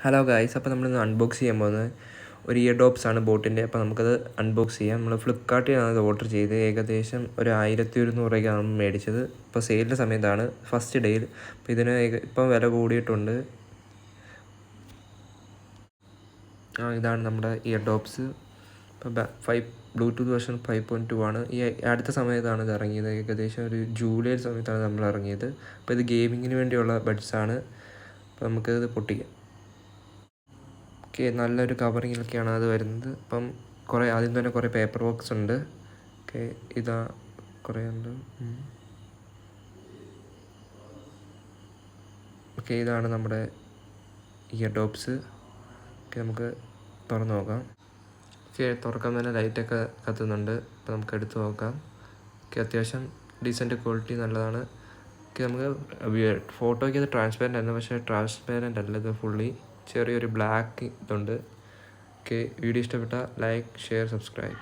Hello guys, അപ്പോൾ നമ്മളിന്ന് unbox ചെയ്യാൻ പോകുന്നത് ഒരു ഇയർ ഡോപ്സ് ആണ് ബോട്ടിൻ്റെ. അപ്പോൾ നമുക്കത് അൺബോക്സ് ചെയ്യാം. നമ്മൾ ഫ്ലിപ്കാർട്ടിലാണ് അത് ഓർഡർ ചെയ്ത് ഏകദേശം ഒരു 1100 രൂപയ്ക്കാണ് മേടിച്ചത്. ഇപ്പോൾ സെയിലിൻ്റെ സമയത്താണ്, ഫസ്റ്റ് ഡേയിൽ. അപ്പോൾ ഇതിന് ഇപ്പം വില കൂടിയിട്ടുണ്ട്. ഇതാണ് നമ്മുടെ ഇയർ ഡോപ്സ്. ഇപ്പോൾ ബ്ലൂടൂത്ത് വെർഷൻ 5.2 ആണ്. ഈ അടുത്ത സമയത്താണ് ഇത് ഇറങ്ങിയത്, ഏകദേശം ഒരു ജൂലൈ സമയത്താണ് നമ്മൾ ഇറങ്ങിയത്. അപ്പോൾ ഇത് ഗെയിമിങ്ങിന് വേണ്ടിയുള്ള ബഡ്സാണ്. അപ്പോൾ നമുക്കിത് പൊട്ടിക്കാം. നല്ലൊരു കവറിങ്ങിലൊക്കെയാണ് അത് വരുന്നത്. അപ്പം ആദ്യം തന്നെ കുറേ പേപ്പർ വർക്ക്സ് ഉണ്ട്. ഇതാ കുറേ ഉണ്ട്. ഇതാണ് നമ്മുടെ ഇയർ ഡോപ്സ്. നമുക്ക് തുറന്ന് നോക്കാം. തുറക്കാൻ തന്നെ ലൈറ്റൊക്കെ കത്തുന്നുണ്ട്. അപ്പോൾ നമുക്ക് എടുത്ത് നോക്കാം. അത്യാവശ്യം ഡീസൻറ്റ് ക്വാളിറ്റി, നല്ലതാണ്. നമുക്ക് ഫോട്ടോയ്ക്ക് അത് ട്രാൻസ്പെറൻ്റ് ആയിരുന്നു, പക്ഷേ ട്രാൻസ്പെറൻ്റ് അല്ല, ഇത് ഫുള്ളി ചെറിയൊരു ബ്ലാക്ക് ഇതുണ്ട്. വീഡിയോ ഇഷ്ടപ്പെട്ടാൽ ലൈക്ക്, ഷെയർ, സബ്സ്ക്രൈബ്.